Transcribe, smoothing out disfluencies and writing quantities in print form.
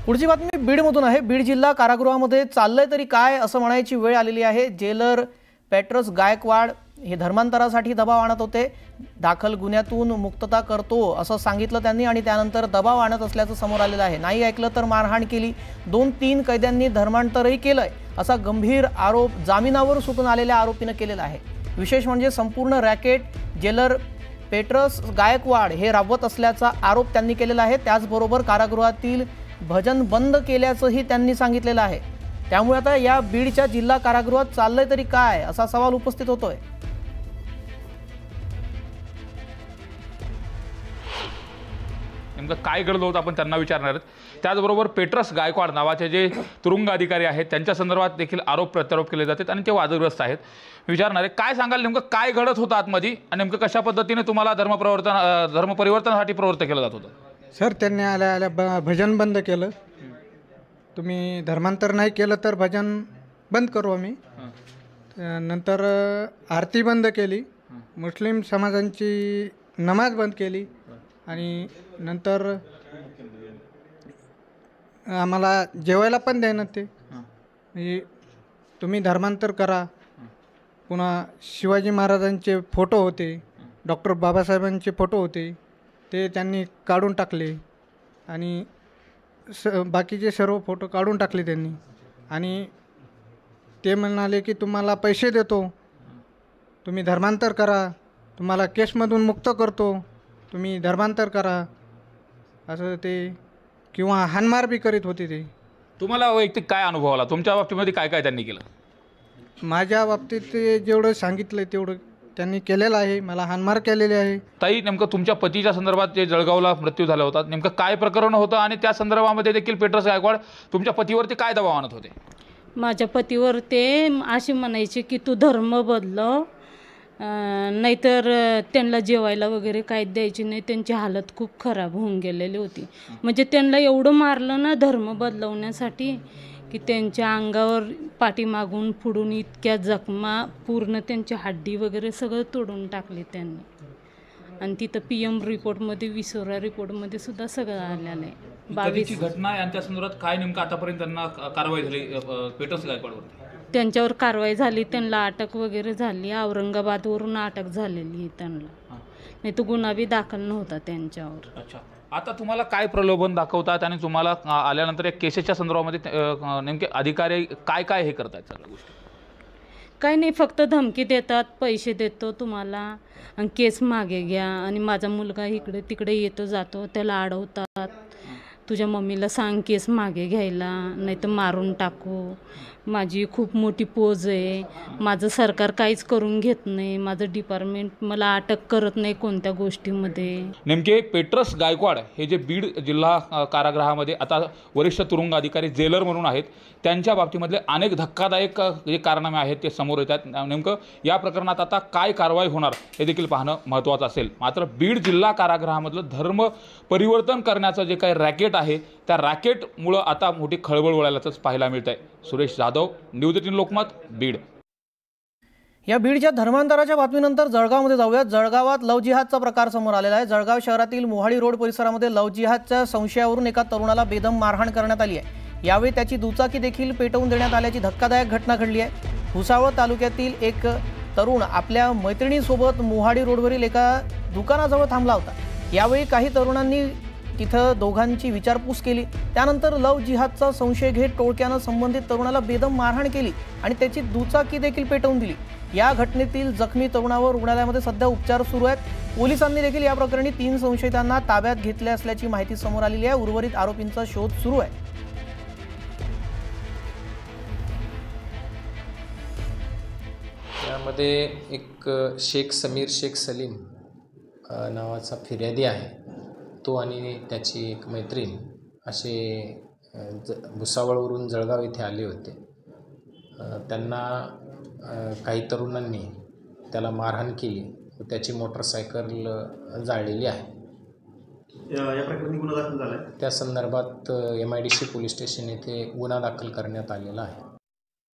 पुढची बातमी बीडमधून आहे। बीड जिल्हा कारागृहामध्ये चाललंय तरी काय असं म्हणायची वेळ आलेली आहे। जेलर पेट्रस गायकवाड हे धर्मांतरासाठी दबाव आणत होते। दाखल गुन्ह्यातून मुक्तता करतो असं सांगितलं त्यांनी आणि त्यानंतर दबाव आणत असल्याचं समोर आलेलं आहे। नाही ऐकलं तर मारहाण केली। 2-3 कैद्यांनी धर्मांतरही केलंय असा गंभीर आरोप जामिनावर सुटून आलेल्या आरोपीने केलेला आहे। विशेष म्हणजे संपूर्ण रॅकेट जेलर पेट्रस गायकवाड हे राबवत असल्याचा आरोप त्यांनी केलेला आहे। त्याचबरोबर कारागृहातील भजन बंद केल्याचंही त्यांनी सांगितलेलं आहे। त्यामुळे आता या बीडच्या जिल्हा कारागृहात चाललंय तरी काय असा सवाल उपस्थित होतोय। नेमकं काय घडलं होतं आपण त्यांना विचारणार आहोत। त्याचबरोबर पेट्रस गायकवाड नावाचे जे तुरुंग अधिकारी आहेत त्यांच्या संदर्भात देखील आरोप प्रत्यारोप केले जातात आणि ते वादग्रस्त आहेत। विचारणार आहे काय सांगाल नेमकं काय घडत होतं आतमध्ये आणि नेमकं कशा पद्धतीने तुम्हाला धर्म परिवर्तनासाठी प्रवृत्त केलं जात होतं? सर, त्यांनी आल्या भजन बंद केलं। तुम्ही धर्मांतर नाही केलं तर भजन बंद करू आम्ही। नंतर आरती बंद केली, मुस्लिम समाजांची नमाज बंद केली आणि नंतर आम्हाला जेवायला पण देणार ते म्हणजे तुम्ही धर्मांतर करा। पुन्हा शिवाजी महाराजांचे फोटो होते, डॉक्टर बाबासाहेबांचे फोटो होते, ते त्यांनी काढून टाकले आणि बाकीचे सर्व फोटो काढून टाकले त्यांनी आणि ते म्हणाले की तुम्हाला पैसे देतो, तुम्ही धर्मांतर करा, तुम्हाला केसमधून मुक्त करतो, तुम्ही धर्मांतर करा असं ते किंवा हाणमार बी करीत होते ते। तुम्हाला वैयक्तिक काय अनुभव आला? तुमच्या बाबतीमध्ये काय काय त्यांनी केलं? माझ्या बाबतीत ते जेवढं सांगितलं तेवढं त्यांनी केलेलं आहे। मला हाणमार केलेली आहे। ताई, नेमकं तुमच्या पतीच्या संदर्भात जे जळगावला मृत्यू झाला होता नेमकं काय प्रकरण होतं आणि त्या संदर्भामध्ये देखील पेट्रस गायकवाड तुमच्या पतीवरती काय दबाव आणत होते? माझ्या पतीवर ते असे म्हणायचे की तू धर्म बदलव, नाहीतर त्यांना जेवायला वगैरे काय द्यायची नाही। त्यांची हालत खूप खराब होऊन गेलेली होती। म्हणजे त्यांना एवढं मारलं ना धर्म बदलवण्यासाठी की त्यांच्या अंगावर पाठीमागून पुढून इतक्या जखमा, पूर्ण त्यांची हड्डी वगैरे सगळं तोडून टाकले त्यांनी। आणि तिथं PM रिपोर्टमध्ये, विसोरा रिपोर्टमध्ये सुद्धा सगळं आलेलं आहे। 22 घटना आहे आणि त्या संदर्भात काय नेमकं आतापर्यंत त्यांना कारवाई झाली पेट्रस गायकवाडवरती? त्यांच्यावर कारवाई झाली, त्यांना अटक वगैरे झाली। औरंगाबादवरून अटक झालेली आहे त्यांना, नाही तर गुन्हा बी दाखल नव्हता त्यांच्यावर। अच्छा, आता तुम्हाला काय प्रलोभन दाखवतात आणि तुम्हाला आल्यानंतर या केसेसच्या संदर्भामध्ये नेमके अधिकारी काय काय हे करतात सगळ्या गोष्टी? काही नाही, फक्त धमकी देतात, पैसे देतो तुम्हाला आणि केस मागे घ्या आणि माझा मुलगा इकडे तिकडे येतो जातो, त्याला अडवतात। तुझ्या मम्मीला सांग केस मागे घ्यायला, नाही तर मारून टाकू। माझी खूप मोठी पोज आहे, माझं सरकार काहीच करून घेत नाही, माझं डिपार्टमेंट मला अटक करत नाही कोणत्या गोष्टीमध्ये। नेमके पेट्रस गायकवाड हे जे बीड जिल्हा कारागृहामध्ये आता वरिष्ठ तुरुंग अधिकारी जेलर म्हणून आहेत, त्यांच्या बाबतीमधले अनेक धक्कादायक जे कारनामे आहेत ते समोर येतात। नेमकं या प्रकरणात आता काय कारवाई होणार हे देखील पाहणं महत्त्वाचं असेल। मात्र बीड जिल्हा कारागृहामधलं धर्म परिवर्तन करण्याचं जे काही रॅकेट आहे त्या रॅकेटमुळं आता मोठी खळबळ उडाल्याचंच पाहायला मिळत आहे। सुरेश जाधव, न्यूज 18 लोकमत, बीड। या बीडच्या धर्मांतराच्या बातमीनंतर जळगावमध्ये जाऊयात। जळगावात लव जिहादचा प्रकार समोर आलेला आहे। जळगाव शहरातील मोहाडी रोड परिसरामध्ये लव जिहादच्या संशयावरून एका तरुणाला बेदम मारहाण करण्यात आली आहे। यावेळी त्याची दुचाकी देखील पेटवून देण्यात आल्याची धक्कादायक घटना घडली आहे। भुसावळ तालुक्यातील एक तरुण आपल्या मैत्रिणीसोबत मोहाडी रोडवरील एका दुकानाजवळ थांबला होता। यावेळी काही तरुणांनी तिथं दोघांची विचारपूस केली। त्यानंतर लव जिहादचा संशय घेत टोळक्यानं संबंधित तरुणाला बेदम मारहाण केली आणि त्याची दुचाकी देखील पेटवून दिली। या घटनेतील जखमी तरुणावर रुग्णालयामध्ये सध्या उपचार सुरू आहेत। पोलिसांनी देखील या प्रकरणी 3 संशयितांना ताब्यात घेतले असल्याची माहिती समोर आलेली आहे। उर्वरित आरोपींचा शोध सुरू आहे। यामध्ये एक शेख समीर शेख सलीम नावाचा फिर्यादी आहे, तो आणि त्याची एक मैत्रीण असे भुसावळवरून जळगाव येथे आले होते। त्यांना काही तरुणांनी त्याला मारहाण केली व त्याची मोटरसायकल जाळलेली आहे। या प्रकरणी गुन्हा दाखल झाला आहे। त्या संदर्भात MIDC पोलीस स्टेशन येथे गुन्हा दाखल करण्यात आलेला आहे।